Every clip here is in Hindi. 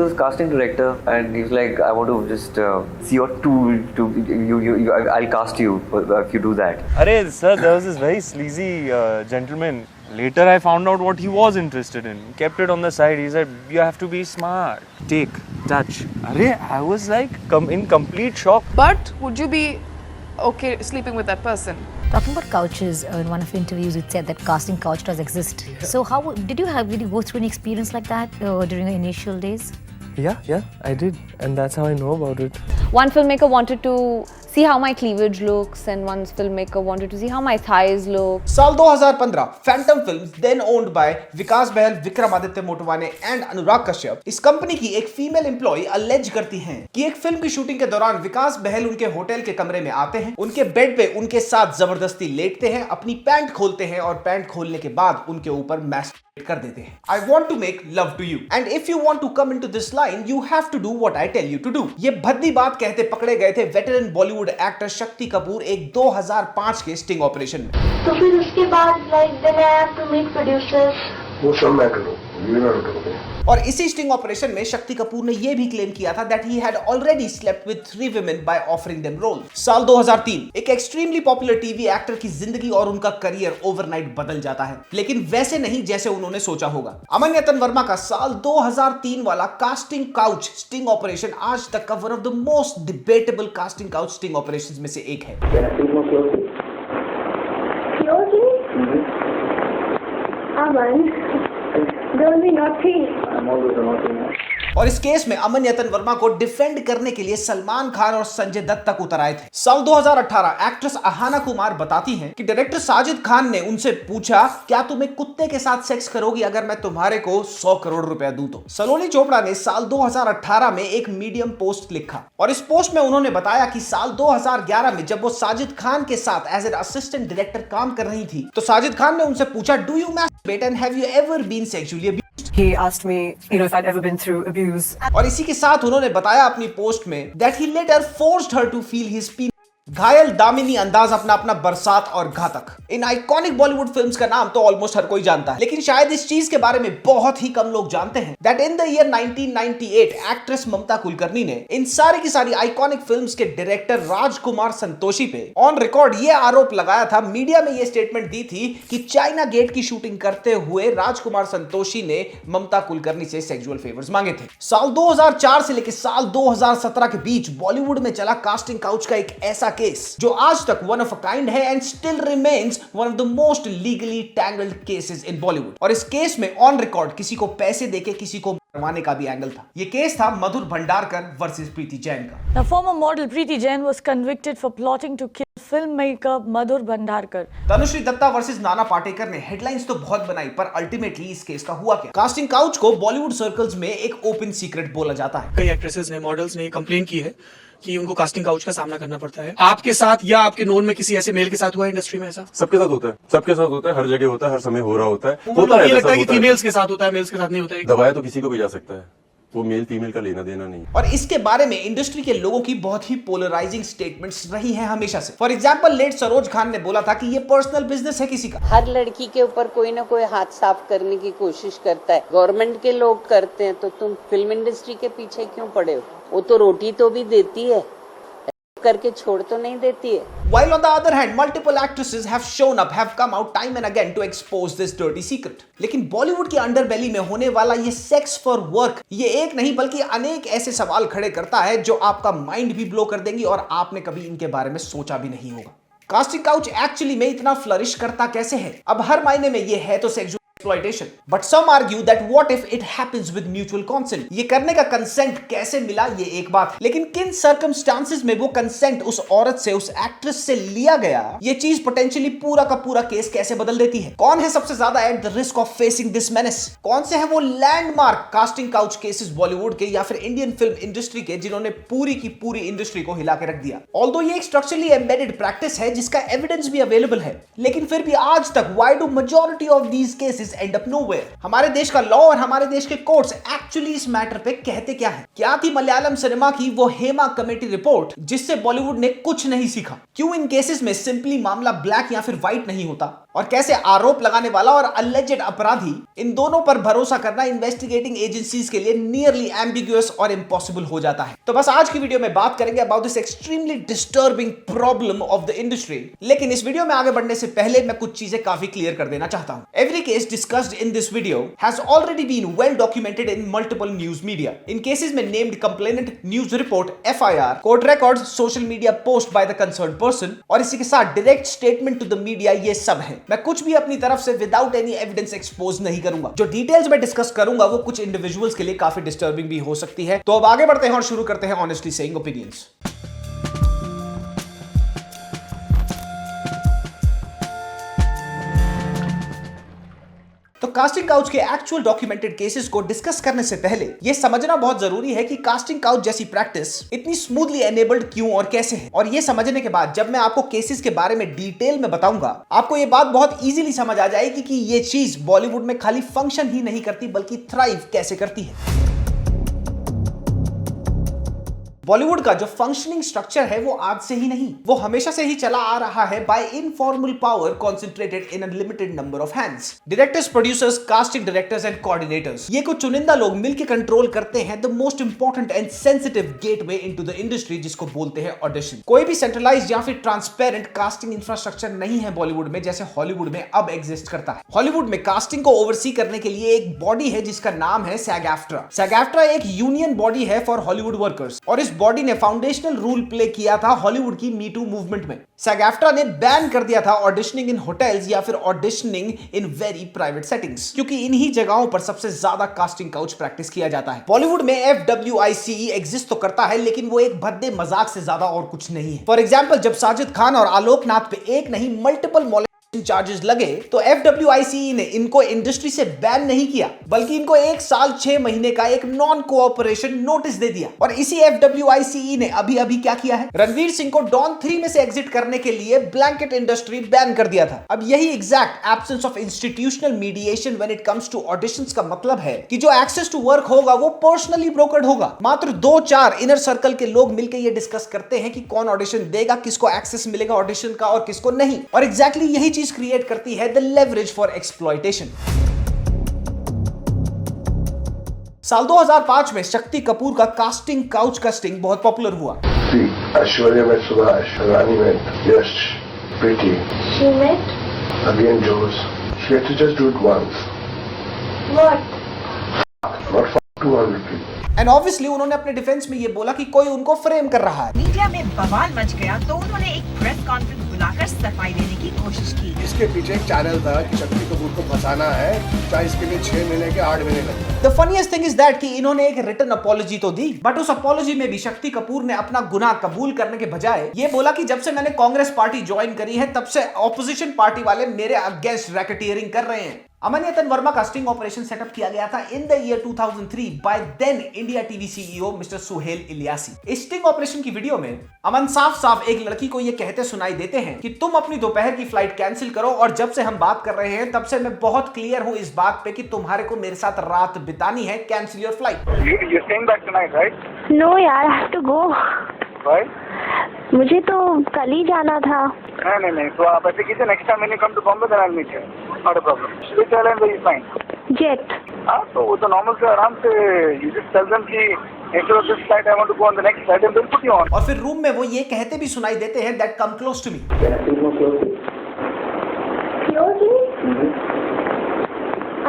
was casting director, and he was like, "I want to just see your tool. I'll cast you if you do that." Arey, sir, there was this very sleazy gentleman. Later, I found out what he was interested in. Kept it on the side. He said, "You have to be smart. Take, touch." Arey, I was like, in complete shock. But would you be okay sleeping with that person? Talking about couches, in one of your interviews, you said that casting couch does exist. So, did you go through an experience like that during your initial days? Yeah, I did, and that's how I know about it. One filmmaker wanted to see how my cleavage looks, and one filmmaker wanted to see how my thighs look. साल 2015 Phantom Films, then owned by Vikas Bahl, Vikramaditya Motwane and Anurag Kashyap, इस कंपनी की एक फीमेल एम्प्लॉय अलेज करती हैं कि एक फिल्म की शूटिंग के दौरान विकास बहल उनके होटल के कमरे में आते हैं, उनके बेड पे उनके साथ जबरदस्ती लेटते हैं, अपनी पैंट खोलते हैं और पैंट खोलने के बाद उनके ऊपर मैस्टरबेट कर देते हैं. I want to make love to you, and if you want to come into this line, you have to do what I tell you to do. ये भद्दी बात कहते पकड़े गए थे वेटरन बॉलीवुड एक्टर शक्ति कपूर एक 2005 के स्टिंग ऑपरेशन में. तो फिर उसके बाद then I have to meet producers. वो सब मैं करूँ, ये ना करूँ. और इसी स्टिंग ऑपरेशन में शक्ति कपूर ने यह भी क्लेम किया था that he had already slept with 3 women by offering them roles. साल 2003 एक एक्सट्रीमली पॉपुलर टीवी एक्टर की जिंदगी और उनका करियर ओवरनाइट बदल जाता है, लेकिन वैसे नहीं जैसे उन्होंने सोचा होगा. अमन्यतन वर्मा का साल 2003 वाला कास्टिंग काउच स्टिंग ऑपरेशन आज तक का one of the most debatable casting couch sting operations में से एक है. Don't be naughty. I'm always a naughty man. और इस केस में अमन्यतन वर्मा को डिफेंड करने के लिए सलमान खान और संजय दत्त तक उतर आए थे. साल 2018 एक्ट्रेस अहाना कुमार बताती हैं कि डायरेक्टर साजिद खान ने उनसे पूछा, क्या तुम एक कुत्ते के साथ सेक्स करोगी अगर मैं तुम्हारे को 100 करोड़ रुपया दूं तो. सलोनी चोपड़ा ने साल 2018 में एक मीडियम पोस्ट लिखा और इस पोस्ट में उन्होंने बताया कि साल 2011 में जब वो साजिद खान के साथ एज एन असिस्टेंट डायरेक्टर काम कर रही थी तो साजिद खान ने उनसे पूछा, do you masturbate and have you ever been sexually abused? He asked me, if I'd ever been through abuse. और इसी के साथ उन्होंने बताया अपनी पोस्ट में that he later forced her to feel his penis. घायल दामिनी अंदाज अपना बरसात और घातक. इन आइकॉनिक बॉलीवुड फिल्म्स का नाम तो ऑलमोस्ट हर कोई जानता है, लेकिन शायद इस चीज के बारे में बहुत ही कम लोग जानते हैं that in the year 1998 actress ममता कुलकर्णी ने इन सारी की सारी आइकॉनिक फिल्म्स के डायरेक्टर राजकुमार संतोषी पे ऑन रिकॉर्ड ये आरोप लगाया था, मीडिया में ये स्टेटमेंट दी थी कि चाइना गेट की शूटिंग करते हुए राजकुमार संतोषी ने ममता कुलकर्णी से सेक्सुअल फेवर्स मांगे थे. साल 2004 से लेकर साल 2017 के बीच बॉलीवुड में चला कास्टिंग काउच का एक ऐसा केस जो आज तक वन ऑफ अ काइंड है and still remains one of the most legally tangled cases in Bollywood. और इस केस में ऑन रिकॉर्ड किसी को पैसे देके किसी को मरवाने का भी एंगल था. ये केस था मधुर भंडारकर वर्सेस प्रीति जैन का. Now, former model Preeti Jain was convicted for plotting to kill filmmaker Madhur Bhandarkar. Tanushree Dutta versus Nana Patekar ने हेडलाइंस तो बहुत बनाई, पर अल्टीमेटली इस केस का हुआ क्या? कास्टिंग काउच को बॉलीवुड सर्कल्स में एक ओपन सीक्रेट बोला जाता है. कई एक्ट्रेसेस ने, मॉडल्स ने कंप्लेन की है कि उनको कास्टिंग काउच का सामना करना पड़ता है. आपके साथ या आपके नोन में किसी ऐसे मेल के साथ हुआ है इंडस्ट्री में ऐसा? सबके साथ होता है, सबके साथ होता है, हर जगह होता है, हर समय हो रहा होता है. ये लगता है कि फीमेल्स के साथ होता है, मेल्स के साथ नहीं होता है. दबाया तो किसी को भी जा सकता है, वो मेल फीमेल का लेना देना नहीं. और इसके बारे में इंडस्ट्री के लोगों की बहुत ही पोलराइजिंग स्टेटमेंट्स रही हैं हमेशा से. For example let Saroj Khan ने बोला था कि ये पर्सनल बिजनेस है किसी का. हर लड़की के ऊपर कोई ना कोई हाथ साफ करने की कोशिश करता है, गवर्नमेंट के लोग करते हैं, तो तुम फिल्म इंडस्ट्री के पीछे क्यों पड़े हो? वो तो रोटी तो भी देती है, करके छोड़ तो नहीं देती है. While on the other hand, multiple actresses have shown up, have come out time and again to expose this dirty secret. लेकिन बॉलीवुड की अंडरबेली में होने वाला ये सेक्स फॉर वर्क ये एक नहीं बल्कि अनेक ऐसे सवाल खड़े करता है जो आपका माइंड भी ब्लो कर देंगी और आपने कभी इनके बारे में सोचा भी नहीं होगा. कास्टिंग काउच एक्चुअली में इतना फ्लरिश करता कैसे है? अब हर मायने में ये है तो sexual exploitation. But some argue that what if it happens with mutual consent? ये करने का कंसेंट कैसे मिला ये एक बात है, लेकिन किन सर्कमस्टांसेस में वो कंसेंट उस औरत से, उस एक्ट्रेस से लिया गया, ये चीज पोटेंशियली पूरा का पूरा केस कैसे बदल देती है. कौन है सबसे ज्यादा at the risk of facing this menace? कौन से हैं वो landmark casting couch cases Bollywood के या फिर इंडियन फिल्म इंडस्ट्री के जिन्होंने पूरी की पूरी इंडस्ट्री को हिला के रख दिया? ऑल्दो ये एक स्ट्रक्चरली एम्बेडेड प्रैक्टिस है जिसका एविडेंस भी अवेलेबल है, लेकिन फिर भी आज तक why do majority of these cases and up nowhere? हमारे देश का लॉ और हमारे देश के कोर्ट्स एक्चुअली इस मैटर पे कहते क्या है? क्या थी मलयालम सिनेमा की वो हेमा कमेटी रिपोर्ट जिससे बॉलीवुड ने कुछ नहीं सीखा? क्यों इन केसेस में सिंपली मामला ब्लैक या फिर व्हाइट नहीं होता? और कैसे आरोप लगाने वाला और अलेजेड अपराधी, इन दोनों पर भरोसा करना इन्वेस्टिगेटिंग एजेंसीज के लिए नियरली एम्बिगुअस और इम्पॉसिबल हो जाता है। तो बस आज की वीडियो में बात करेंगे about this extremely disturbing problem of the industry. लेकिन इस वीडियो में आगे बढ़ने से पहले मैं कुछ चीजें काफी क्लियर कर देना चाहता हूं। Every case discussed in this video has already been well documented in multiple news media. In cases में named complainant, news report, FIR, court records, social media post by the concerned person और इसी के साथ direct statement to the media, ये सब है। मैं कुछ भी अपनी तरफ से विदाउट एनी एविडेंस एक्सपोज नहीं करूंगा। जो डिटेल्स में डिस्कस करूंगा वो कुछ इंडिविजुअल्स के लिए काफी डिस्टर्बिंग भी हो सकती है। तो अब आगे बढ़ते हैं और शुरू करते हैं ऑनेस्टली सेइंग ओपिनियंस। तो कास्टिंग काउच के एक्चुअल डॉक्यूमेंटेड केसेस को डिस्कस करने से पहले यह समझना बहुत जरूरी है कि कास्टिंग काउच जैसी प्रैक्टिस इतनी स्मूथली एनेबल्ड क्यों और कैसे है। और यह समझने के बाद जब मैं आपको केसेस के बारे में डिटेल में बताऊंगा, आपको यह बात बहुत इजीली समझ आ जाएगी कि यह चीज बॉलीवुड में खाली फंक्शन ही नहीं करती बल्कि थ्राइव कैसे करती है। बॉलीवुड का जो फंक्शनिंग स्ट्रक्चर है वो आज से ही नहीं, वो हमेशा से ही चला आ रहा है by informal power concentrated in a limited number of hands. Directors, producers, casting directors and coordinators, ये कुछ चुनिंदा लोग मिलकर कंट्रोल करते हैं the most important and sensitive gateway into the industry, जिसको बोलते हैं ऑडिशन। कोई भी सेंट्रलाइज्ड या फिर ट्रांसपेरेंट कास्टिंग इंफ्रास्ट्रक्चर नहीं है बॉलीवुड में, जैसे हॉलीवुड में अब एग्जिस्ट करता है। हॉलीवुड में कास्टिंग को ओवरसी करने के लिए एक बॉडी है जिसका नाम है SAG-AFTRA। SAG-AFTRA एक यूनियन बॉडी है फॉर हॉलीवुड वर्कर्स और इस बॉडी ने फाउंडेशनल रूल प्ले किया था हॉलीवुड की मी टू मूवमेंट में। SAG-AFTRA ने बैन कर दिया था ऑडिशनिंग इन होटल्स या फिर auditioning in very private settings, क्योंकि इन्हीं जगहों पर सबसे ज्यादा कास्टिंग काउच प्रैक्टिस किया जाता है। बॉलीवुड में FWICE एग्जिस्ट तो करता है, लेकिन वो एक भद्दे मजाक से ज्यादा और कुछ नहीं है। फॉर एग्जाम्पल, जब साजिद खान और आलोक नाथ पे एक नहीं मल्टीपल चार्जेस लगे तो FWICE ने इनको इंडस्ट्री से बैन नहीं किया, बल्कि इनको 1 साल 6 महीने का एक नॉन कोऑपरेशन नोटिस दे दिया। और इसी FWICE ने अभी क्या किया है, रणवीर सिंह को डॉन 3 में से एग्जिट करने के लिए ब्लैंकेट इंडस्ट्री बैन कर दिया था। अब यही exact absence of institutional mediation when it comes to auditions का मतलब है कि जो एक्सेस टू वर्क होगा वो पर्सनली ब्रोकर्ड होगा। मात्र 2-4 इनर सर्कल के लोग मिलकर ये डिस्कस करते हैं कि कौन ऑडिशन देगा, किसको एक्सेस मिलेगा ऑडिशन का और किसको नहीं। और एग्जैक्टली यही चीज क्रिएट करती है द लेवरेज फॉर एक्सप्लॉयटेशन। साल 2005 में शक्ति कपूर का कास्टिंग काउच का स्टिंग बहुत पॉपुलर हुआ। ऐश्वर्या में सुभाष, रानी में यश, प्रीति, She met? again Joes. She had to just do it once. What? Not 200 people. And obviously उन्होंने अपने डिफेंस में ये बोला कि कोई उनको फ्रेम कर रहा है। मीडिया में बवाल मच गया तो उन्होंने एक प्रेस कॉन्फ्रेंस बुलाकर सफाई देने की कोशिश की। इसके पीछे एक चैनल था कि शक्ति कपूर को फंसाना है, चाहे इसके लिए 6 महीने के 8 महीने लगे। The funniest thing is that कि इन्होंने एक रिटन अपॉलॉजी तो दी, बट उस अपॉलॉजी में भी शक्ति कपूर ने अपना गुनाह कबूल करने के बजाय ये बोला कि जब से मैंने कांग्रेस पार्टी ज्वाइन करी है तब से ऑपोजिशन पार्टी वाले मेरे अगेंस्ट रैकेटियरिंग कर रहे हैं। अमन वर्मा का स्टिंग ऑपरेशन सेटअप किया गया था in the year 2003 by then India TV CEO mister Suhail Ilyasi. इस स्टिंग ऑपरेशन की वीडियो में अमन साफ एक लड़की को ये कहते सुनाई देते हैं कि तुम अपनी दोपहर की फ्लाइट कैंसिल करो, और जब से हम बात कर रहे हैं तब से मैं बहुत क्लियर हूँ इस बात पे कि तुम्हारे को मेरे साथ रात बितानी है, cancel your flight. You're staying back tonight, right? No यार, I have to go. Why? मुझे तो कल ही जाना था। नहीं, तो आप ऐसे कीजिए, next time when you come to Bombay then I'll meet you. Not a problem. Which airline were you flying? Jet. हाँ, तो वो तो नॉर्मल से आराम से you just tell them कि instead of this flight I want to go on the next flight and they'll put you on. और फिर रूम में वो ये कहते भी सुनाई देते हैं that come close to me. Closely?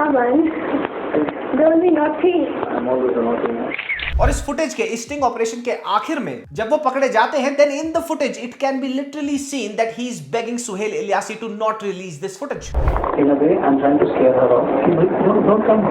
Aman, don't be naughty. I'm always naughty. और इस फुटेज के स्टिंग ऑपरेशन के आखिर में जब वो पकड़े जाते हैं, then in the footage it can be literally seen that he is begging Suhail Ilyasi to not release this footage. In a way, I'm trying to scare her off. Don't come.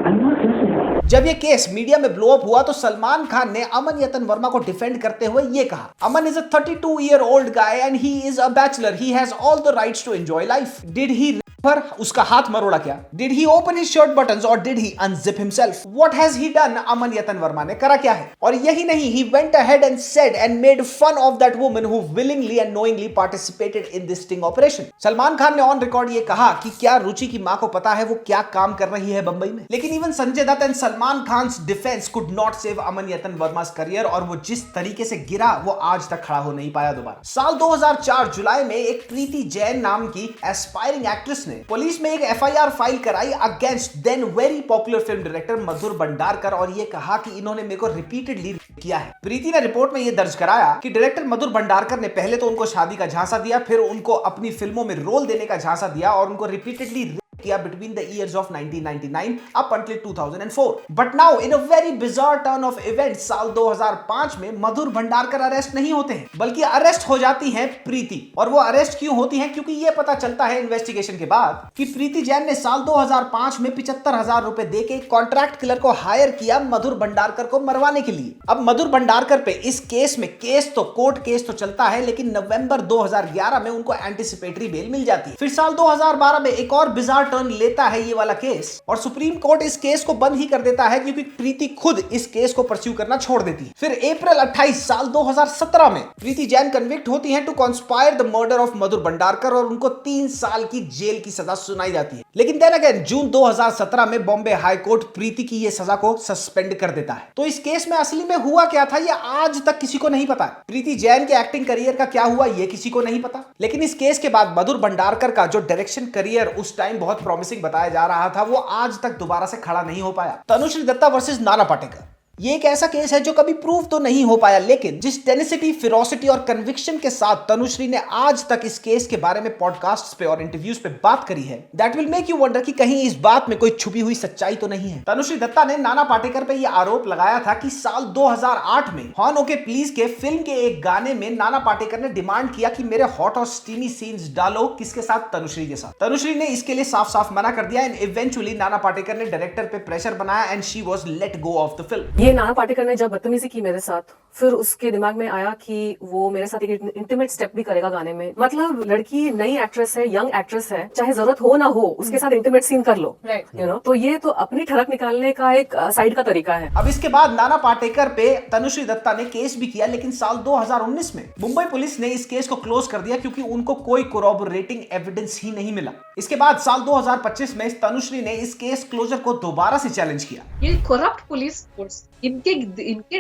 I'm not listening. जब ये केस मीडिया में ब्लो अप हुआ तो सलमान खान ने अमन वर्मा को डिफेंड करते हुए ये कहा, अमन is a 32-year-old guy and he is a bachelor. He has all the rights to enjoy life. Did he पर उसका हाथ मरोड़ा क्या? Did he open his shirt buttons or did he unzip himself? What has he done? अमन यतन वर्मा ने करा क्या है? और यही नहीं, he went ahead and said and made fun of that woman who willingly and knowingly participated in this sting operation. Salman Khan ने ऑन रिकॉर्ड ये कहा कि क्या रुचि की मां को पता है वो क्या काम कर रही है बंबई में? लेकिन even Sanjay Dutt and Salman Khan's defence could not save Aman Yatan Verma's career, और वो जिस तरीके से गिरा वो आज तक खड़ा हो नहीं पाया दोबारा। साल 2004 जुलाई में एक प्रीति जैन नाम की एस्पायरिंग एक्ट्रेस ने पुलिस में एक एफआईआर फाइल कराई against then very popular film director Madhur Bhandarkar, और ये कहा कि इन्होंने मेरे को रिपीटेडली किया है। प्रीति ने रिपोर्ट में ये दर्ज कराया कि डायरेक्टर मधुर भंडारकर ने पहले तो उनको शादी का झांसा दिया, फिर उनको अपनी फिल्मों में रोल देने का झांसा दिया और उनको रिपीटेडली किया between the years of 1999 up until 2004. But now in a very bizarre turn of events, साल 2005 में मधुर भंडारकर अरेस्ट नहीं होते हैं, बल्कि अरेस्ट हो जाती हैं प्रीति। और वो अरेस्ट क्यों होती हैं? क्योंकि ये पता चलता है इन्वेस्टिगेशन के बाद कि प्रीति जैन ने साल 2005 में 75,000 रुपए देके कॉन्ट्रैक्ट किलर को हायर किया मधुर भंडारकर को मरवाने के लिए। अब मधुर भंडारकर पे इस केस में कोर्ट केस तो चलता है, लेकिन नवंबर 2011 में उनको एंटिसिपेटरी बेल मिल जाती है। फिर साल 2012 में एक और बिजार टर्न लेता है ये वाला केस, और सुप्रीम कोर्ट इस केस को बंद ही कर देता है क्योंकि प्रीति खुद इस केस को परस्यू करना छोड़ देती है। फिर अप्रैल 28 साल 2017 में प्रीति जैन कन्विक्ट होती हैं to conspire the murder of Madhur Bhandarkar, और उनको 3 साल की जेल की सजा सुनाई जाती है। लेकिन देन अगेन जून 2017 में बॉम्बे हाई कोर्ट प्रीति की ये सजा को सस्पेंड कर देता है। तो इस केस में असली में हुआ क्या था ये आज तक किसी को नहीं पता। प्रीति जैन के एक्टिंग करियर का क्या हुआ ये किसी को नहीं पता। लेकिन इस केस के बाद मधुर भंडारकर का जो डायरेक्शन करियर उस टाइम बहुत प्रॉमिसिंग बताया जा रहा था, वो आज तक दोबारा से खड़ा नहीं हो पाया। तनुश्री दत्ता वर्सेस नाना पाटेकर, ये एक ऐसा केस है जो कभी प्रूव तो नहीं हो पाया, लेकिन जिस टेनिसिटी, फेरोसिटी और कन्विक्शन के साथ तनुश्री ने आज तक इस केस के बारे में पॉडकास्ट्स पे और इंटरव्यूज पे बात करी है, that will make you wonder कि कहीं इस बात में कोई छुपी हुई सच्चाई तो नहीं है। तनुश्री दत्ता ने नाना पाटेकर पे यह आरोप लगाया था कि साल 2008 में हॉन ओके प्लीज के फिल्म के एक गाने में नाना पाटेकर ने डिमांड किया कि मेरे हॉट और स्टीमी सीन्स डालो, किसके साथ? तनुश्री के साथ। तनुश्री ने इसके लिए साफ साफ मना कर दिया, एंड इवेंचुअली नाना पाटेकर ने डायरेक्टर पे प्रेशर बनाया and she was let go of the film. ये नाना पाटेकर ने जब बदतमीजी की मेरे साथ, फिर उसके दिमाग में आया कि वो मेरे साथ एक इंटीमेट स्टेप भी करेगा गाने में। मतलब लड़की नई एक्ट्रेस है, यंग एक्ट्रेस है, चाहे जरूरत हो ना हो उसके साथ इंटीमेट सीन कर लो, यू नो। तो ये तो अपनी ठड़क निकालने का एक साइड का तरीका है। अब इसके बाद नाना पाटेकर पे तनुश्री दत्ता ने केस भी किया, लेकिन साल 2019 में मुंबई पुलिस ने इस केस को क्लोज कर दिया क्योंकि उनको कोई कोरॉबोरेटिंग एविडेंस ही नहीं मिला। इसके बाद साल 2025 में तनुश्री ने इस केस क्लोजर को दोबारा से चैलेंज किया। ये करप्ट पुलिस फोर्स, इनके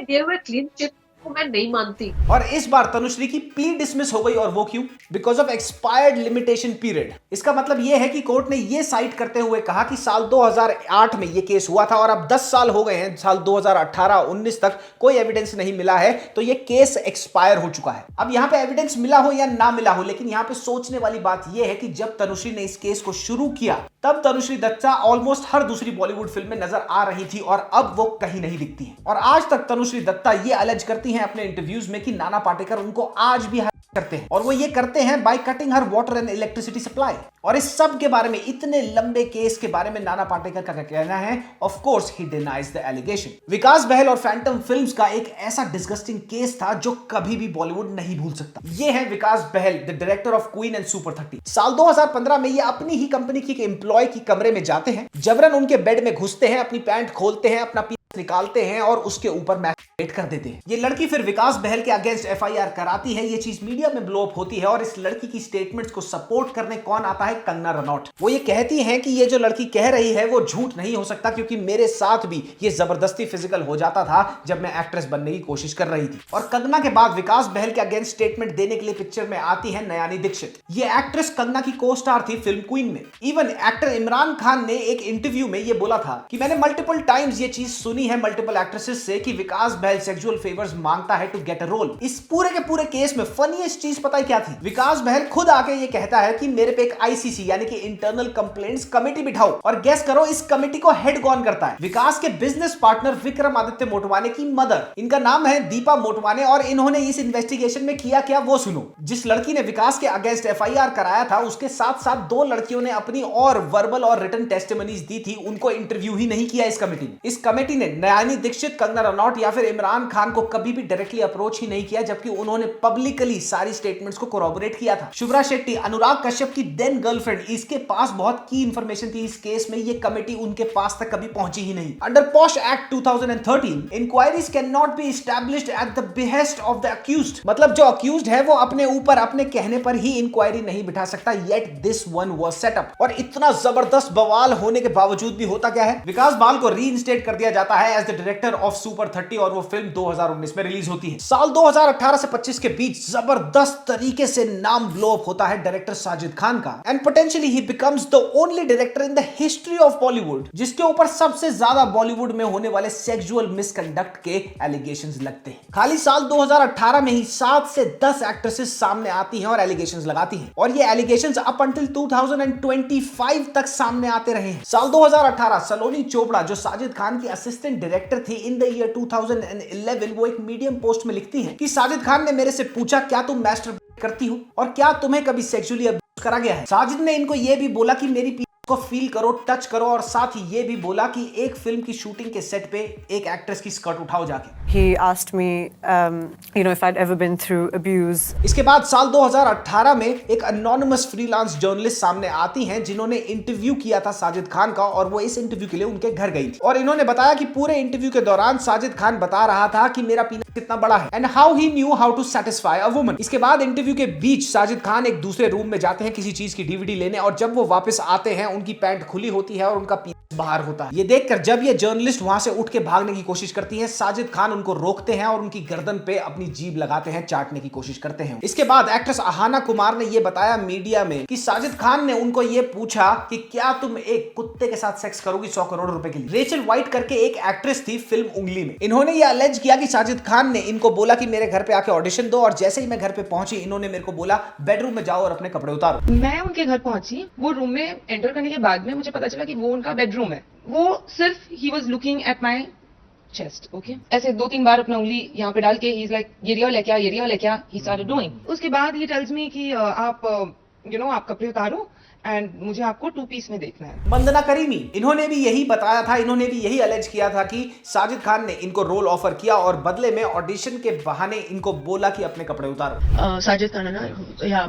दिए हुए क्लीन चिट को मैं नहीं मानती। और इस बार तनुश्री की प्ली डिसमिस हो गई, और वो क्यों? Because of expired limitation period. इसका मतलब ये है कि कोर्ट ने ये साइट करते हुए कहा कि साल 2008 में ये केस हुआ था और अब 10 साल हो गए हैं, साल 2018-19 तक कोई एविडेंस नहीं मिला है, तो ये केस एक्सपायर हो चुका है। अब यहाँ पे एविडेंस मिला हो या ना मिला हो, लेकिन यहाँ पे सोचने वाली बात ये है कि जब तनुश्री ने इस केस को शुरू किया तब तनुश्री दत्ता ऑलमोस्ट हर दूसरी बॉलीवुड फिल्म में नजर आ रही थी, और अब वो कहीं नहीं दिखती है। और आज तक तनुश्री दत्ता ये अलेज करती हैं अपने इंटरव्यूज में कि नाना पाटेकर उनको आज भी करते हैं, और वो ये करते हैं by cutting her water and electricity supply. और इस सब के बारे में, इतने लंबे केस के बारे में नाना पाटेकर का क्या कहना है? ऑफ कोर्स ही denies the allegation. Vikas Bahl और फैंटम फिल्म्स का एक ऐसा डिस्गस्टिंग केस था जो कभी भी बॉलीवुड नहीं भूल सकता। ये है Vikas Bahl, the director of Queen and Super 30। साल 2015 में ये अपनी ही कंपनी की एम्प्लॉय की कमरे में जाते हैं, जबरन उनके बेड में घुसते हैं, अपनी पैंट खोलते हैं, अपना निकालते हैं और उसके ऊपर मैस्टरबेट कर देते हैं। ये लड़की फिर विकास बहल के अगेंस्ट एफआईआर कराती है। ये चीज मीडिया में ब्लो अप होती है, और इस लड़की की स्टेटमेंट्स को सपोर्ट करने कौन आता है? कंगना रनौत। वो ये कहती हैं कि ये जो लड़की कह रही है वो झूठ नहीं हो सकता, क्योंकि मेरे साथ भी ये जबरदस्ती फिजिकल हो जाता था जब मैं एक्ट्रेस बनने की कोशिश कर रही थी। और कंगना के बाद विकास बहल के अगेंस्ट स्टेटमेंट देने के लिए पिक्चर में आती है नयानी दीक्षित। ये एक्ट्रेस कंगना की को स्टार थी फिल्म क्वीन में। इवन एक्टर इमरान खान ने एक इंटरव्यू में ये बोला था कि मैंने मल्टीपल टाइम्स ये चीज सुनी है मल्टीपल एक्ट्रेसेस से कि विकास बहल सेक्सुअल फेवर्स मांगता है टू गेट अ रोल। इस पूरे के पूरे केस में फनीएस्ट चीज पता है क्या थी? विकास बहल खुद आके ये कहता है कि मेरे पे एक आईसीसी यानी कि इंटरनल कंप्लेंट्स कमेटी बिठाओ, और गेस करो इस कमेटी को हेड कौन करता है? विकास के बिजनेस पार्टनर विक्रमादित्य मोटवाने की मदर। इनका नाम है दीपा मोटवाने, और इन्होंने इस इन्वेस्टिगेशन में किया क्या वो सुनो। जिस लड़की ने विकास के अगेंस्ट एफआईआर कराया था, उसके साथ साथ 2 लड़कियों ने अपनी और वर्बल और रिटन टेस्टिमनीज दी थी, उनको इंटरव्यू ही नहीं किया इस कमेटी ने। इस कमेटी ने नयानी दीक्षित, कंगना रनौत या फिर इमरान खान को कभी भी डायरेक्टली अप्रोच ही नहीं किया, जबकि उन्होंने पब्लिकली सारी स्टेटमेंट्स को कोरॉबोरेट किया था। शुभ्रा शेट्टी, अनुराग कश्यप की देन गर्लफ्रेंड, इसके पास बहुत की इंफॉर्मेशन थी इस केस में, ये कमेटी उनके पास तक कभी पहुंची ही नहीं। Under POSH act 2013, inquiries can not be established at the behest of the accused, मतलब जो अक्यूज्ड है वो अपने ऊपर अपने कहने पर ही इंक्वायरी नहीं बिठा सकता। Yet this one was set up. और इतना जबरदस्त बवाल होने के बावजूद भी होता क्या है, विकास बाल को रीइंस्टेट कर दिया जाता है as the director of super 30 और वो फिल्म 2019 में रिलीज होती है। साल 2018 से 25 के बीच जबरदस्त तरीके से नाम ब्लो अप होता है डायरेक्टर साजिद खान का, and potentially he becomes the only director in the history of Bollywood जिसके ऊपर सबसे ज्यादा बॉलीवुड में होने वाले सेक्सुअल मिसकंडक्ट के एलिगेशंस लगते हैं। खाली साल 2018 में ही 7 से 10 एक्ट्रेसेस सामने आती हैं और एलिगेशंस लगाती हैं, और ये एलिगेशंस अप अंटिल 2025 तक सामने आते रहे हैं। साल 2018 सलोनी चोपड़ा जो साजिद खान की असिस्टेंट डायरेक्टर थी इन द ईयर 2011, वो एक मीडियम पोस्ट में लिखती है कि साजिद खान ने मेरे से पूछा क्या तुम मैस्टरबेट करती हो और क्या तुम्हें कभी सेक्सुअली अब्यूज करा गया है। साजिद ने इनको ये भी बोला कि मेरी को फील करो, टच करो, और साथ ही ये भी बोला कि एक फिल्म की शूटिंग के सेट पे एक एक्ट्रेस की स्कर्ट उठाओ जाके। He asked me, if I'd ever been through abuse. इसके बाद साल 2018 में एक अनोनिमस फ्रीलांस जर्नलिस्ट सामने आती हैं जिन्होंने इंटरव्यू किया था साजिद खान का, और वो इस इंटरव्यू के लिए उनके घर गई थी और इन्होंने बताया कि पूरे इंटरव्यू के दौरान साजिद खान बता रहा था कि मेरा पीना कितना बड़ा है and how he knew how to satisfy a woman. इसके बाद इंटरव्यू के बीच साजिद खान एक दूसरे रूम में जाते हैं किसी चीज की डीवीडी लेने, और जब वो वापस आते हैं उनकी पैंट खुली होती है और उनका पीना बाहर होता है। ये देखकर जब ये जर्नलिस्ट वहां से उठ के भागने की कोशिश करती है, साजिद खान उनको रोकते हैं और उनकी गर्दन पे अपनी जीभ लगाते हैं, चाटने की कोशिश करते हैं। इसके बाद एक्ट्रेस अहाना कुमार ने ये बताया मीडिया में कि साजिद खान ने उनको ये पूछा कि क्या तुम एक कुत्ते के साथ सेक्स करोगी 100 करोड़ रुपए के लिए। रेचल व्हाइट करके एक एक्ट्रेस थी फिल्म उंगली में, इन्होंने ये अलेज किया कि साजिद खान ने इनको बोला कि मेरे घर पे आके ऑडिशन दो, और जैसे ही मैं घर पे पहुंची इन्होंने मेरे को बोला बेडरूम में जाओ और अपने कपड़े उतारो। मैं उनके घर पहुंची, वो रूम में एंटर करने के बाद में मुझे पता चला कि वो उनका बेडरूम है। वो सिर्फ he was looking at my chest, okay, ऐसे 2-3 बार अपना उंगली यहाँ पे डाल के ही इज लाइक ये रिया लेके आ, ये रिया लेके आ, ही स्टार्टेड डूइंग। उसके बाद ही टेल्स मी कि आप आप कपड़े उतारो एंड मुझे आपको 2 पीस में देखना है। वंदना करीमी, इन्होंने भी यही बताया था, इन्होंने भी यही अलेज किया था कि साजिद खान ने इनको रोल ऑफर किया और बदले में ऑडिशन के बहाने इनको बोला कि अपने कपड़े उतारो। साजिद खान है ना, या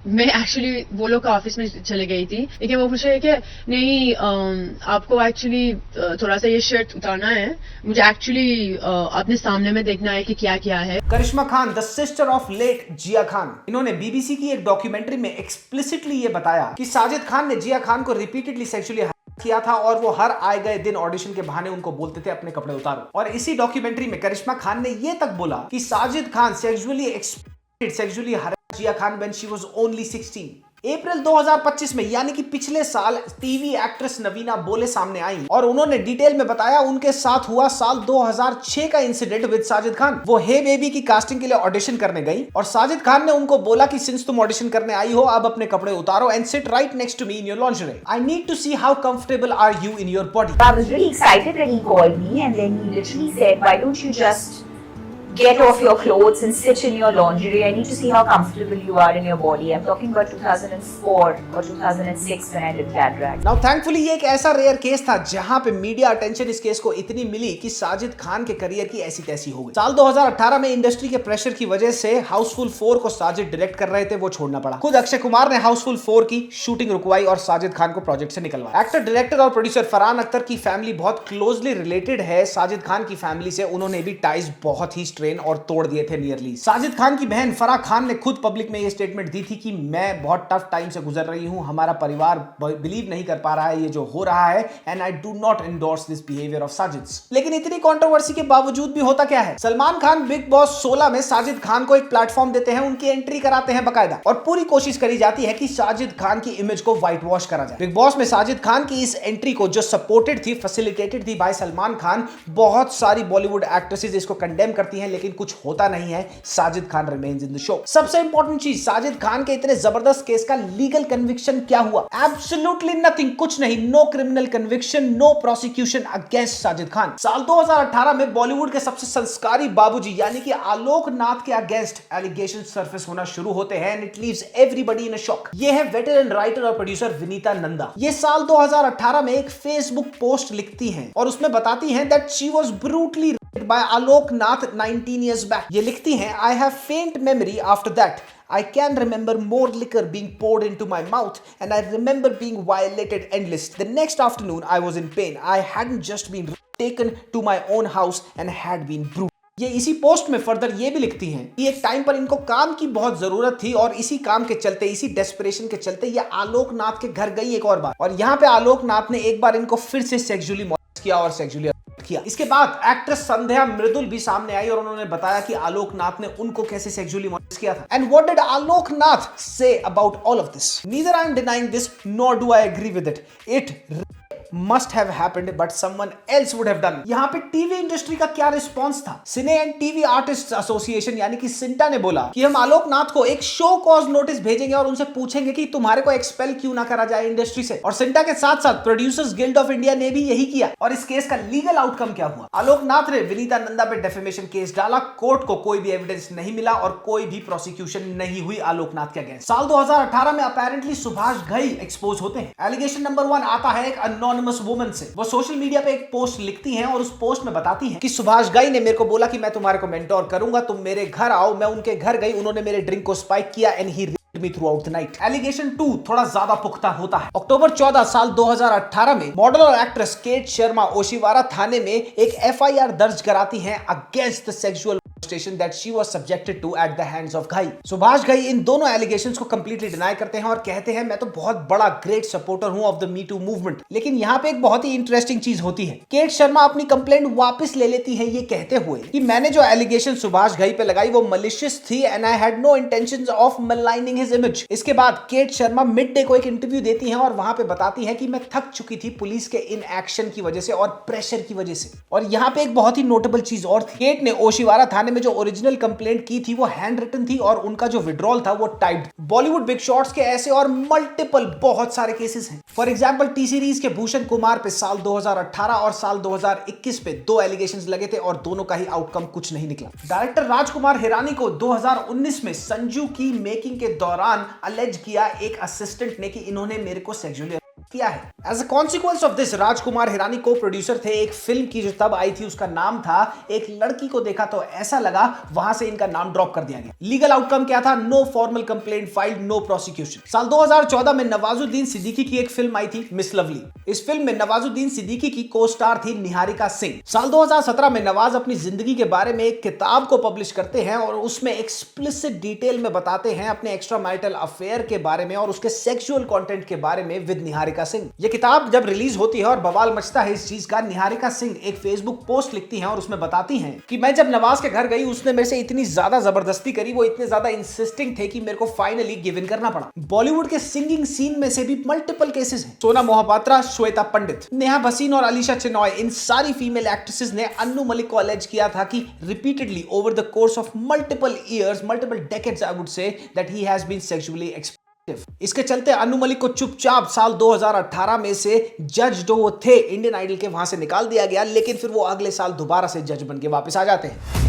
मैं एक्चुअली वो लोग का ऑफिस में चले गई थी, लेकिन वो पूछ रहे कि नहीं आपको एक्चुअली थोड़ा सा ये शर्ट उतारना है, मुझे एक्चुअली अपने सामने में देखना है कि क्या क्या है। Karishma Khan, the sister of late Jiah Khan, इन्होंने बीबीसी की एक डॉक्यूमेंट्री में एक्सप्लिसिटली ये बताया कि साजिद खान ने जिया खान को रिपीटेडली सेक्सुअली किया था और वो हर आए गए दिन ऑडिशन के बहाने उनको बोलते थे अपने कपड़े उतारो। और इसी डॉक्यूमेंट्री में करिश्मा खान ने ये तक बोला कि Sajid Khan sexually harass Jiah Khan when she was only 16। April 2025 में यानी कि पिछले साल टीवी एक्ट्रेस नवीना बोले सामने आई और उन्होंने डिटेल में बताया उनके साथ हुआ साल 2006 का इंसिडेंट विद साजिद खान। वो हे बेबी की कास्टिंग के लिए ऑडिशन करने गई और साजिद खान ने उनको बोला कि सिंस तुम ऑडिशन करने आई हो अब अपने कपड़े उतारो and sit right next to me in your lingerie. I need to see how comfortable are you in your body. I was really excited when he called me and then he literally said, why don't you just get off your clothes and sit in your lingerie. I need to see how comfortable you are in your body. I'm talking about 2004 or 2006 when I did that drag. Now thankfully ये एक ऐसा रेयर केस था जहां पे मीडिया अटेंशन इस केस को इतनी मिली कि साजिद खान के करियर की ऐसी तैसी हो गई। साल 2018 में इंडस्ट्री के प्रेशर की वजह से हाउसफुल 4 को साजिद डायरेक्ट कर रहे थे, वो छोड़ना पड़ा। खुद अक्षय कुमार ने हाउसफुल 4 की शूटिंग रुकवाई और साजिद खान को प्रोजेक्ट से निकलवाया। एक्टर, डायरेक्टर और प्रोड्यूसर फरहान अख्तर की फैमिली बहुत क्लोजली रिलेटेड है साजिद खान की फैमिली से। उन्होंने भी टाइज बहुत ही स्ट्रेन और तोड़ दिए थे नियरली। साजिद खान की बहन फराह खान ने खुद पब्लिक में ये स्टेटमेंट दी थी कि मैं बहुत टफ टाइम से गुजर रही हूं, हमारा परिवार बिलीव नहीं कर पा रहा है ये जो हो रहा है and I do not endorse this behaviour of Sajid. लेकिन इतनी कंट्रोवर्सी के बावजूद भी होता क्या है, सलमान खान बिग बॉस 16 में साजिद खान को एक प्लेटफॉर्म देते हैं, उनकी एंट्री कराते हैं बकायदा और पूरी कोशिश करी जाती है कि साजिद खान की इमेज को व्हाइट वॉश करा जाए। बिग बॉस में साजिद खान की इस एंट्री को जो सपोर्टेड थी, फैसिलिटेटेड थी बाय सलमान खान, बहुत सारी बॉलीवुड एक्ट्रेसेस इसको कंडेम करती हैं, लेकिन कुछ होता नहीं है। Sajid Khan remains in the show. सबसे इंपॉर्टेंट चीज, साजिद खान के इतने जबरदस्त केस का लीगल कन्विक्शन क्या हुआ? एब्सोल्युटली नथिंग, कुछ नहीं। No criminal conviction, no prosecution against Sajid Khan. साल 2018 में बॉलीवुड के सबसे संस्कारी बाबूजी यानी कि आलोक नाथ के अगेंस्ट एलिगेशन सरफेस होना शुरू होते हैं and it leaves everybody in a shock. ये है वेटरन राइटर और प्रोड्यूसर विनीता नंदा। ये साल 2018 में एक फेसबुक पोस्ट लिखती हैं और उसमें बताती हैं that she was brutally raped by Alok Nath 19 years back. ये लिखती हैं, I have faint memory after that. I can remember more liquor being poured into my mouth and I remember being violated endlessly. The next afternoon I was in pain. I hadn't just been taken to my own house and had been brutal. ये इसी पोस्ट में फर्दर ये भी लिखती हैं कि एक टाइम पर इनको काम की बहुत जरूरत थी और इसी काम के चलते, इसी डेस्परेशन के चलते ये आलोक नाथ के घर गई एक और बार, और यहाँ पे आलोक नाथ ने एक बार इनको फिर से सेक्सुअली मॉलेस्ट किया और सेक्सुअली किया। इसके बाद एक्ट्रेस संध्या मृदुल भी सामने आई और उन्होंने बताया कि आलोक नाथ ने उनको कैसे सेक्सुअली मॉलेस्ट किया था। And what did Alok Nath say about all of this? Neither I am denying this nor do I agree with it. It must have happened but someone else would have done। यहाँ पे टीवी इंडस्ट्री का क्या रिस्पॉन्स था? सिने एंड टीवी आर्टिस्ट एसोसिएशन यानी कि सिंटा ने बोला कि हम आलोक नाथ को एक शो कॉज नोटिस भेजेंगे और उनसे पूछेंगे कि तुम्हारे को एक्सपेल क्यों ना करा जाए इंडस्ट्री से। और सिंटा के साथ साथ प्रोड्यूसर्स गिल्ड ऑफ इंडिया ने भी यही किया। और इस केस का लीगल आउटकम क्या हुआ? आलोक नाथ ने विनीता नंदा पे डेफेमेशन केस डाला। कोर्ट को कोई भी एविडेंस नहीं मिला और कोई भी प्रोसिक्यूशन नहीं हुई आलोक नाथ के अगेंस्ट। साल 2018 में अपेरेंटली सुभाष घई एक्सपोज होते हैं। एलिगेशन नंबर 1 आता है एक अनोनिमस वुमन से। वो सोशल मीडिया पे एक पोस्ट लिखती हैं और उस पोस्ट में बताती हैं कि सुभाष घई ने मेरे को बोला कि मैं तुम्हारे को मेंटोर करूंगा, तुम मेरे घर आओ। मैं उनके घर गई, उन्होंने मेरे ड्रिंक को स्पाइक किया and he raped me throughout the night। Allegation 2 थोड़ा ज्यादा पुख्ता होता है। अक्टूबर 14 साल 2018 में मॉडल और एक्ट्रेस केट शर्मा ओशिवारा थाने में एक FIR दर्ज कराती हैं against the sexual molestation that she was subjected to at the hands of Ghai. Subhash Ghai इन दोनों एलिगेशंस को कंप्लीटली डिनाई करते हैं और कहते हैं मैं तो बहुत बड़ा ग्रेट सपोर्टर हूं of the me too movement. लेकिन यहाँ पे एक बहुत ही इंटरेस्टिंग चीज होती है। केट शर्मा अपनी कंप्लेंट वापस ले लेती है ये कहते हुए कि मैंने जो एलिगेशन सुभाष घई पे लगाई वो मलिशियस थी and I had no intentions of maligning his image. इसके बाद केट शर्मा मिड डे को एक इंटरव्यू देती हैं और वहां पे बताती है कि मैं थक चुकी थी पुलिस के इन एक्शन की वजह से और प्रेशर की वजह से। और यहाँ पे एक बहुत ही नोटेबल चीज और थी। केट ने ओशिवारा थाने में जो ओरिजिनल कंप्लेंट की थी वो हैंड रिटन थी और उनका जो विड्रॉल था वो टाइप्ड। बॉलीवुड बिग शॉट्स के ऐसे और मल्टीपल बहुत सारे केसेस हैं। फॉर एग्जांपल टी सीरीज के भूषण कुमार पे साल 2018 और साल 2021 पे 2 एलिगेशंस लगे थे और दोनों का ही आउटकम कुछ नहीं निकला। डायरेक्टर राजकुमार हिरानी को 2019 में संजू की मेकिंग के दौरान अलेज किया एक असिस्टेंट ने कि इन्होंने मेरे को सेक्सुअली किया है। As a consequence of this Rajkumar Hirani को प्रोड्यूसर थे एक फिल्म की जो तब आई थी, उसका नाम था एक लड़की को देखा तो ऐसा लगा, वहां से इनका नाम ड्रॉप कर दिया गया। लीगल आउटकम क्या था? No formal complaint filed, no prosecution. साल 2014 में नवाजुद्दीन सिद्दीकी की एक फिल्म आई थी मिस लवली। इस फिल्म में नवाजुद्दीन सिद्दीकी की को स्टार थी निहारिका सिंह। साल 2017 में नवाज अपनी जिंदगी के बारे में एक किताब को पब्लिश करते हैं और उसमें एक्सप्लिसिट डिटेल में बताते हैं अपने एक्स्ट्रा मैरिटल अफेयर के बारे में और उसके सेक्सुअल कंटेंट के बारे में विद निहारिका सिंह। ये किताब जब रिलीज होती है और बवाल मचता है इस चीज का, निहारिका सिंह एक फेसबुक पोस्ट लिखती हैं और उसमें बताती हैं कि मैं जब नवाज के घर गई उसने मेरे से इतनी ज्यादा जबरदस्ती करी, वो इतने ज्यादा इंसिस्टिंग थे कि मेरे को फाइनली गिव इन करना पड़ा। बॉलीवुड के सिंगिंग सीन में से भी मल्टीपल केसेस हैं। सोना मोहपात्रा, श्वेता पंडित, नेहा भसीन और अलीशा चिनॉय, इन सारी फीमेल एक्ट्रेसेस ने अन्नू मलिक को अलेज किया था कि repeatedly over the course of multiple years, multiple decades I would say, that he has been sexually exploited. इसके चलते अन्नू मलिक को चुपचाप साल 2018 में से जज जो वो थे इंडियन आइडल के, वहां से निकाल दिया गया, लेकिन फिर वो अगले साल दोबारा से जज बन के वापस आ जाते हैं।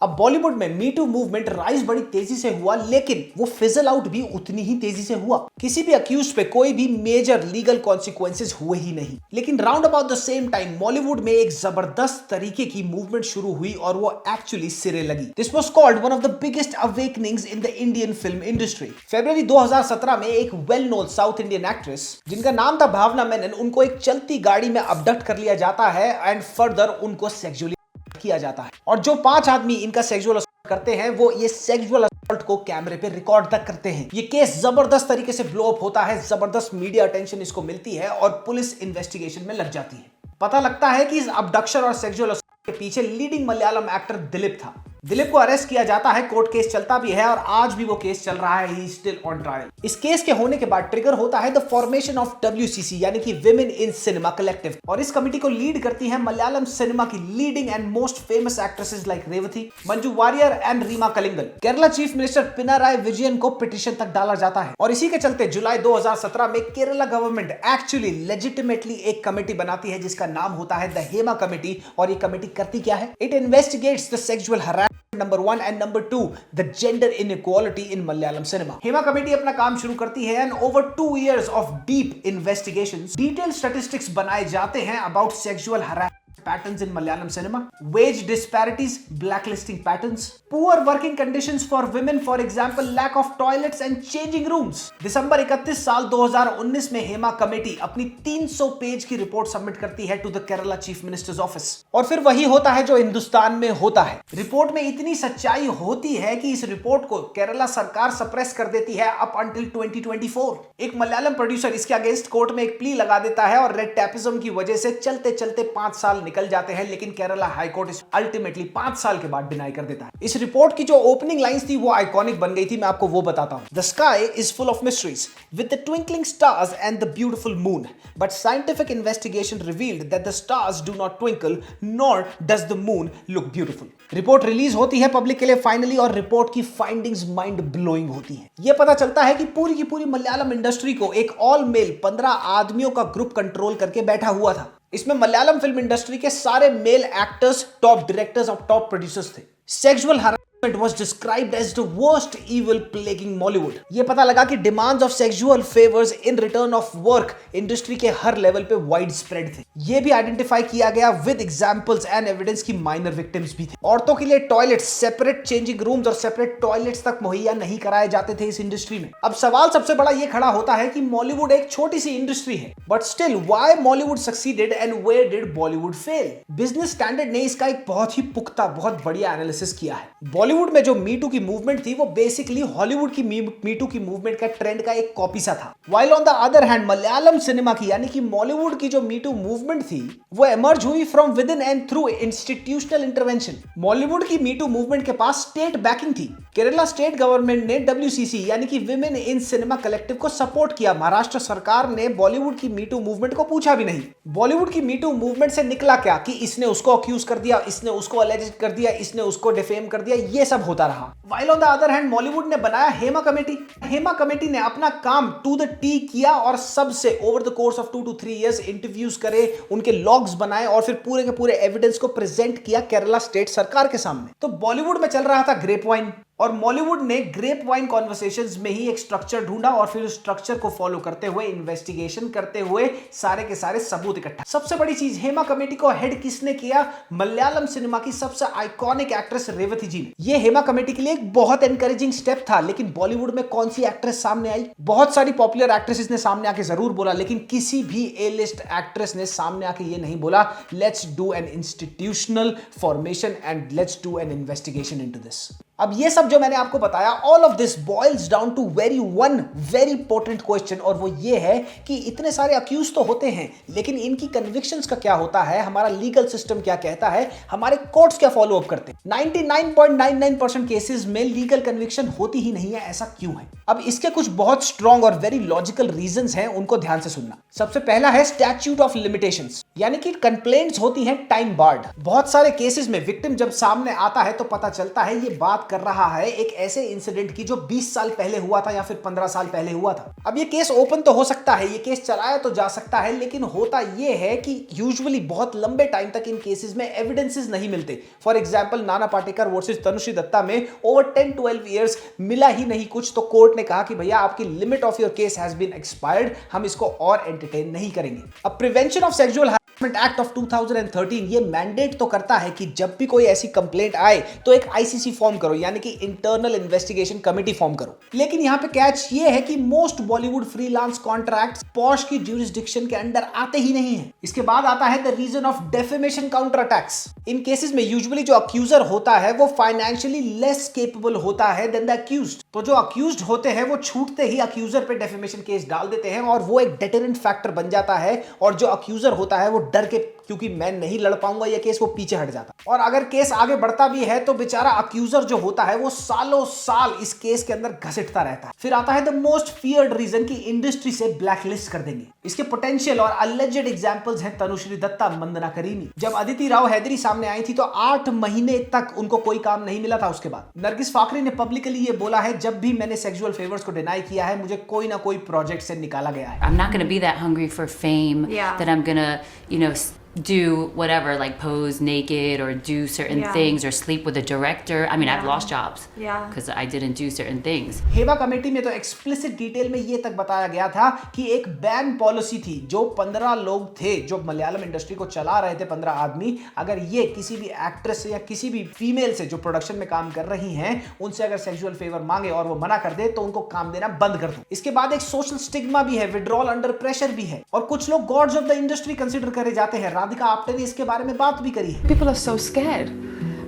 अब बॉलीवुड में मी टू मूवमेंट राइज बड़ी तेजी से हुआ, लेकिन वो फिजल आउट भी उतनी ही तेजी से हुआ। किसी भी अक्यूज पे कोई भी मेजर लीगल कॉन्सिक्वेंसेस हुए ही नहीं। लेकिन round about the same time Bollywood में एक जबरदस्त तरीके की मूवमेंट शुरू हुई और वो एक्चुअली सिरे लगी। This was called one of the biggest awakenings in the Indian film industry. फरवरी 2017 में एक well known south Indian actress जिनका नाम था भावना मेनन, उनको एक चलती गाड़ी में अबडक्ट कर लिया जाता है एंड फर्दर उनको सेक्सुअली किया जाता है। और जो 5 आदमी इनका सेक्सुअल असॉल्ट करते हैं वो ये सेक्सुअल असॉल्ट को कैमरे पे रिकॉर्ड तक करते हैं। ये केस जबरदस्त तरीके से ब्लो अप होता है, जबरदस्त मीडिया अटेंशन इसको मिलती है और पुलिस इन्वेस्टिगेशन में लग जाती है। पता लगता है कि इस अबडक्शन और सेक्सुअल असॉल्ट के पीछे लीडिंग मलयालम एक्टर दिलीप था। दिलीप को अरेस्ट किया जाता है, कोर्ट केस चलता भी है और आज भी वो केस चल रहा है, ही स्टिल ऑन ट्रायल। इस केस के होने के बाद ट्रिगर होता है द फॉर्मेशन ऑफ WCC यानी कि विमेन इन सिनेमा कलेक्टिव, और इस कमिटी को लीड करती है मलयालम सिनेमा की leading and most famous actresses like Revathi, Manju Warrier and Rima Kallingal. Kerala chief minister Pinarayi Vijayan को पिटीशन तक डाला जाता है और इसी के चलते जुलाई 2017 में केरला गवर्नमेंट एक्चुअली लेजिटिमेटली एक कमेटी बनाती है जिसका नाम होता है द हेमा कमेटी। और ये कमेटी करती क्या है? It investigates the sexual harassment number 1 and number 2 the gender inequality in Malayalam cinema. Hema committee अपना काम शुरू करती है and over 2 years of deep investigations detail statistics बनाए जाते हैं about sexual harassment patterns in Malayalam cinema, wage disparities, blacklisting patterns, poor working conditions for women, for example, lack of toilets and changing rooms. दिसंबर 31 साल 2019 में हेमा कमेटी अपनी 300 पेज की रिपोर्ट सबमिट करती है to the Kerala chief ministers office. और फिर वही होता है जो हिंदुस्तान में होता है। रिपोर्ट में इतनी सच्चाई होती है कि इस रिपोर्ट को केरला सरकार सप्रेस कर देती है अप अंटिल 2024। एक मलयालम प्रोड्यूसर इसके अगेंस्ट कोर्ट में एक प्ली लगा देता है और रेड टैपिज्म की वजह से चलते चलते 5 साल निकल जाते हैं, लेकिन केरला हाई कोर्ट इस अल्टीमेटली 5 साल के बाद डिनाई कर देता है। इस रिपोर्ट की जो ओपनिंग लाइंस थी वो आइकॉनिक बन गई थी, मैं आपको वो बताता हूं। The sky is full of mysteries with the twinkling stars and the beautiful moon, but scientific investigation revealed that the stars do not twinkle nor does the moon look beautiful. Report release होती है पब्लिक के लिए फाइनली और रिपोर्ट की फाइंडिंग्स माइंड ब्लोइंग होती है। यह पता चलता है कि पूरी की पूरी मलयालम इंडस्ट्री को एक ऑल मेल 15 आदमियों का ग्रुप कंट्रोल करके बैठा हुआ था। इसमें मलयालम फिल्म इंडस्ट्री के सारे मेल एक्टर्स, टॉप डायरेक्टर्स और टॉप प्रोड्यूसर्स थे। Sexual harassment was described as the worst evil plaguing Mollywood. ये पता लगा कि demands of sexual favors in return of work industry के हर लेवल पे वाइड स्प्रेड थे। ये भी आइडेंटिफाई किया गया विद एग्जांपल्स एंड एविडेंस की माइनर विक्टिम्स भी थे। औरतों के लिए टॉयलेट्स, सेपरेट चेंजिंग रूम्स और सेपरेट टॉयलेट्स तक मुहैया नहीं कराए जाते थे इस इंडस्ट्री में। अब सवाल सबसे बड़ा ये खड़ा होता है कि मॉलीवुड एक छोटी सी इंडस्ट्री है, but still why Mollywood succeeded and where did Bollywood fail? Business standard ने इसका एक बहुत ही पुख्ता, बहुत बढ़िया एनालिसिस किया है। बॉलीवुड में जो मीटू की मूवमेंट थी वो बेसिकली हॉलीवुड की मीटू की मूवमेंट का ट्रेंड का एक कॉपी सा था। While on the other hand Malayalam cinema की यानी कि मॉलीवुड की जो मीटू मूवमेंट थी वो इमर्ज हुई from with in and through institutional intervention. Bollywood की मीटू मूवमेंट के पास स्टेट बैकिंग थी। केरला स्टेट गवर्नमेंट ने WCC यानी कि विमेन इन सिनेमा कलेक्टिव को सपोर्ट किया। महाराष्ट्र सरकार ने बॉलीवुड की मीटू मूवमेंट को पूछा भी नहीं। बॉलीवुड की मीटू मूवमेंट से निकला क्या कि इसने उसको अक्यूज कर दिया, इसने उसको अलेज कर दिया, इसने उसको डिफेम कर दिया, ये सब होता रहा। While on the other hand Mollywood ने बनाया हेमा कमेटी। हेमा कमेटी ने अपना काम टू द टी किया और सबसे over the course of 2 to 3 years interviews करे, उनके लॉग्स बनाए और फिर पूरे के पूरे एविडेंस को प्रेजेंट किया केरला स्टेट सरकार के सामने। तो बॉलीवुड में चल रहा था ग्रेप वाइन और मॉलीवुड ने ग्रेप वाइन कॉन्वर्सेशंस में ही एक स्ट्रक्चर ढूंढा और फिर उस स्ट्रक्चर को फॉलो करते हुए इन्वेस्टिगेशन करते हुए सारे के सारे सबूत इकट्ठा। सबसे बड़ी चीज, हेमा कमेटी को हेड किसने किया? मलयालम सिनेमा की सबसे आइकॉनिक एक्ट्रेस रेवती जी ने। ये हेमा कमेटी के लिए एक बहुत एनकरेजिंग स्टेप था, लेकिन बॉलीवुड में कौन सी एक्ट्रेस सामने आई? बहुत सारी पॉपुलर एक्ट्रेसेस ने सामने आके जरूर बोला, लेकिन किसी भी A-लिस्ट एक्ट्रेस ने सामने आके ये नहीं बोला let's do an institutional formation and let's do an investigation into this. अब ये सब जो मैंने आपको बताया, all of this boils down to very important question, और वो ये है कि इतने सारे अक्यूज तो होते हैं, लेकिन इनकी कन्विक्शंस का क्या होता है? हमारा लीगल सिस्टम क्या कहता है? हमारे कोर्ट्स क्या फॉलो अप करते हैं? 99.99% केसेस में लीगल कन्विक्शन होती ही नहीं है। ऐसा क्यों है? अब इसके कुछ बहुत स्ट्रॉन्ग और वेरी लॉजिकल रीजंस हैं, उनको ध्यान से सुनना। सबसे पहला है स्टैट्यूट ऑफ लिमिटेशंस, यानी कि कंप्लेंट्स होती हैं टाइम बार्ड। बहुत सारे केसेस में विक्टिम जब सामने आता है तो पता चलता है ये बात कर रहा है एक ऐसे इंसिडेंट की जो 20 साल पहले हुआ था या फिर 15 साल पहले हुआ था। अब ये केस ओपन तो हो सकता है, ये केस चलाया तो जा सकता है, लेकिन होता ये है कि यूजुअली बहुत लंबे टाइम तक इन केसेस में एविडेंसेस नहीं मिलते। For example Nana Patekar versus Tanushree Dutta में ओवर 10-12 इयर्स मिला ही नहीं कुछ, तो कोर्ट ने कहा कि भैया आपकी limit of your case has been expired, हम इसको और एंटरटेन नहीं करेंगे। अब prevention of sexual act of 2013 ये मैंडेट तो करता है कि जब भी कोई ऐसी कंप्लेंट आए तो एक ICC फॉर्म करो, यानी कि इंटरनल इन्वेस्टिगेशन कमेटी फॉर्म करो। लेकिन यहां पे कैच ये है कि most Bollywood freelance contracts POSH की ज्यूरिसडिक्शन के अंडर आते ही नहीं है। इसके बाद आता है the reason of defamation counter attacks. इन केसेस में यूजुअली जो अक्यूजर होता है वो फाइनेंशियली लेस केपेबल होता है देन द अक्यूज्ड, तो जो अक्यूज्ड होते हैं वो छूटते ही अक्यूजर पे डेफेमेशन केस डाल देते हैं और वो एक डेटरेंट फैक्टर बन जाता है, और जो अक्यूजर होता है वो डर के क्योंकि मैं नहीं लड़ पाऊंगा ये केस, वो पीछे हट जाता। और अगर केस आगे बढ़ता भी है तो बेचारा अक्यूजर जो होता है वो सालों साल इस केस के अंदर घसीटता रहता है। फिर आता है द मोस्ट फियर्ड रीजन कि इंडस्ट्री से ब्लैकलिस्ट कर देंगे। इसके पोटेंशियल और अलेजेड एग्जांपल्स हैं तनुश्री दत्ता, मंदना करीमी। जब अदिति राव हैदरी सामने आई थी तो 8 महीने तक उनको कोई काम नहीं मिला था। उसके बाद नरगिस फाकरी ने पब्लिकली ये बोला है, जब भी मैंने सेक्सुअल फेवर्स को डिनाई किया है मुझे कोई ना कोई प्रोजेक्ट से निकाला गया है। I'm not going to be that hungry for fame that I'm going to, do whatever, like pose naked or do certain things or sleep with a director. I mean, I've lost jobs because I didn't do certain things. Hema committee में तो एक्सप्लिसिट डिटेल में ये तक बताया गया था कि एक बैन पॉलिसी थी। जो 15 लोग थे जो मलयालम इंडस्ट्री को चला रहे थे, 15 आदमी, अगर ये किसी भी एक्ट्रेस या किसी भी फीमेल से जो प्रोडक्शन में काम कर रही हैं उनसे अगर सेक्सुअल फेवर मांगे और वो मना कर दे तो उनको काम देना बंद कर दो। इसके बाद एक सोशल स्टिग्मा भी है, विड्रॉल अंडर प्रेशर भी है, और कुछ लोग God's of the industry consider करे जाते हैं। राधिका आप्टे ने इसके बारे में बात भी करी है। People are so scared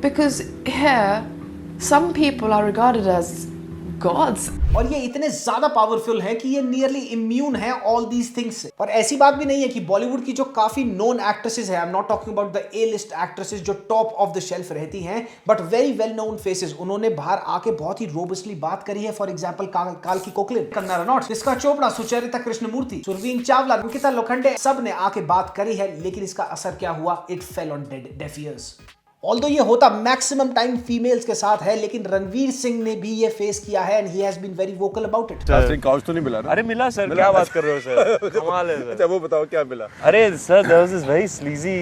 because here some people are regarded as gods. और ये इतने ज्यादा पावरफुल हैं कि ये नियरली इम्यून है ऑल दीज थिंग्स से। और ऐसी बात भी नहीं है कि बॉलीवुड की जो काफी नोन एक्ट्रेसेस है, I am not talking about the A list actresses जो टॉप ऑफ द शेल्फ रहती हैं, but very well known faces, उन्होंने बाहर आके बहुत ही रोबस्टली बात करी है। फॉर एग्जांपल काल्की कोकलिन, कंगना रनौत, रिस्का चोपड़ा, सुचरिता कृष्णमूर्ति, सुरवीन चावला, अंकिता लोखंडे, सब ने आके बात करी है, लेकिन इसका असर क्या हुआ? It fell on def years. Although ये होता मैक्सिमम टाइम फीमेल्स के साथ है, लेकिन रणवीर सिंह ने भी ये फेस किया है and he has been very vocal about it. Casting couch तो नहीं मिला ना? अरे मिला सर, क्या बात कर रहे हो सर? कमाल है सर। अच्छा वो बताओ क्या मिला? अरे sir, there was this very sleazy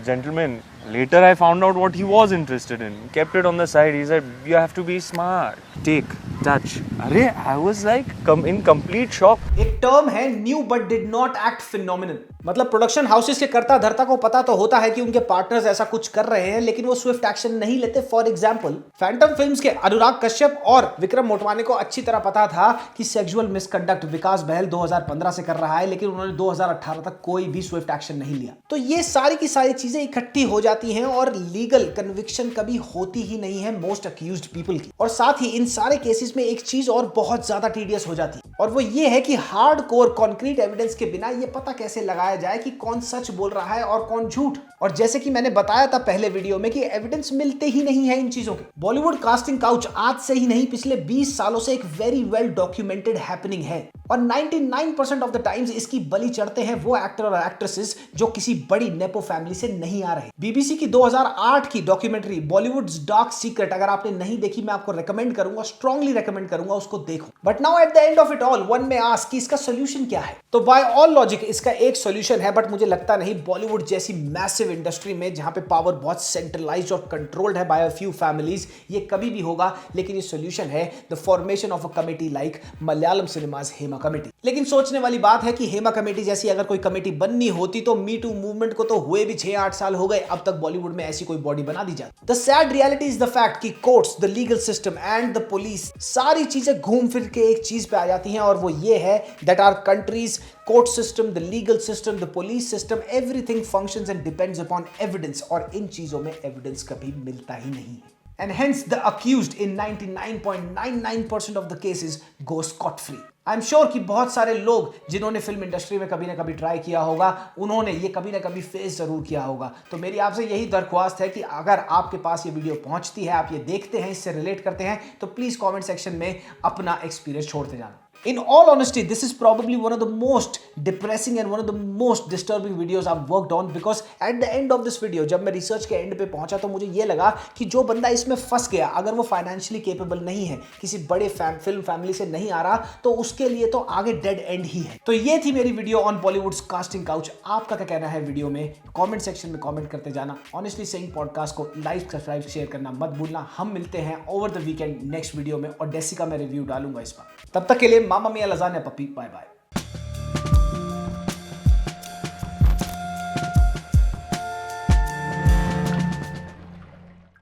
gentleman. Later I found out what he was interested in. Kept it on the side. He said, "You have to be smart. Take, touch." अरे I was like in complete shock. एक टर्म है new but did not act phenomenal. मतलब प्रोडक्शन हाउसेस के कर्ता धर्ता को पता तो होता है कि उनके पार्टनर्स ऐसा कुछ कर रहे हैं, लेकिन वो स्विफ्ट एक्शन नहीं लेते। फॉर एग्जांपल फैंटम फिल्म्स के अनुराग कश्यप और विक्रम मोटवाने को अच्छी तरह पता था कि सेक्सुअल मिसकंडक्ट विकास बहल 2015 से कर रहा है, लेकिन उन्होंने 2018 तक कोई भी स्विफ्ट एक्शन नहीं लिया। तो ये सारी की सारी चीजें इकट्ठी हो जाती हैं और लीगल कन्विक्शन कभी होती ही नहीं है मोस्ट अक्यूज्ड पीपल की। और साथ ही इन सारे केसेस में एक चीज और बहुत ज्यादा टीडियस हो जाती है, और वो ये है कि हार्डकोर कॉन्क्रीट एविडेंस के बिना ये पता कैसे लगाया जाए कि कौन सच बोल रहा है और कौन झूठ। और जैसे कि मैंने बताया था पहले वीडियो में कि एविडेंस मिलते ही नहीं है इन चीजों के। बॉलीवुड कास्टिंग काउच आज से ही नहीं, पिछले 20 सालों से एक वेरी वेल डॉक्यूमेंटेड हैपनिंग है, और 99% ऑफ द टाइम्स इसकी बलि चढ़ते हैं वो एक्टर और एक्ट्रेसेस जो किसी बड़ी नेपो फैमिली से नहीं आ रहे। बीबीसी की 2008 की डॉक्यूमेंट्री बॉलीवुड्स डार्क सीक्रेट, अगर आपने नहीं देखी मैं आपको रेकमेंड करूंगा, स्ट्रांगली रेकमेंड करूंगा, उसको देखो। But now at the end of it all one में आस्क कि इसका सोल्यूशन क्या है? तो बाय ऑल लॉजिक इसका एक सोल्यूशन है, बट मुझे लगता नहीं बॉलीवुड जैसी मैसिव इंडस्ट्री में जहां पे पावर बहुत सेंट्रलाइज्ड और कंट्रोल्ड है बाय अ फ्यू फैमिलीज, ये कभी भी होगा। लेकिन ये सोल्यूशन है the formation of a committee like Malayalam cinemas Hema committee. लेकिन सोचने वाली बात है कि हेमा कमेटी जैसी अगर कोई कमेटी बननी होती तो मी टू मूवमेंट को तो हुए भी 6-8 साल हो गए, अब तक बॉलीवुड में ऐसी कोई बॉडी बना दी जाती। The sad reality is the fact कि courts, the legal system and the police, सारी चीजें घूम फिर के एक चीज पे आ जाती हैं, और वो ये है that our countries court system, the legal system, the police system, everything functions and depends upon evidence, और इन चीजों में एविडेंस कभी मिलता ही नहीं है। And hence the accused in 99.99% of the cases go scot free. I am sure कि बहुत सारे लोग जिन्होंने फिल्म इंडस्ट्री में कभी ना कभी ट्राई किया होगा, उन्होंने ये कभी ना कभी फेस जरूर किया होगा। तो मेरी आपसे यही दरख्वास्त है कि अगर आपके पास ये वीडियो पहुंचती है, आप ये देखते हैं, इससे रिलेट करते हैं, तो प्लीज कमेंट सेक्शन में अपना एक्सपीरियंस छोड़ते जाना। In all honesty, this is probably one of the most depressing and one of the most disturbing videos I've worked on, because at the end of this video, जब मैं रिसर्च के एंड पे पहुंचा तो मुझे ये लगा कि जो बंदा इसमें फंस गया, अगर वो फाइनेंशियली केपेबल नहीं है, किसी बड़े फिल्म फैमिली से नहीं आ रहा, तो उसके लिए तो आगे डेड एंड ही है। तो ये थी मेरी video on Bollywood casting couch. आपका क्या कहना है वीडियो में? कॉमेंट सेक्शन में कॉमेंट करते जाना। ऑनेस्टली सेइंग पॉडकास्ट को लाइक, सब्सक्राइब, शेयर करना मत भूलना। हम मिलते हैं over the weekend next video में, और डेसी का मैं रिव्यू डालूंगा इस बार। तब तक के लिए मामा मिया लजानिया पप्पी, बाय बाय।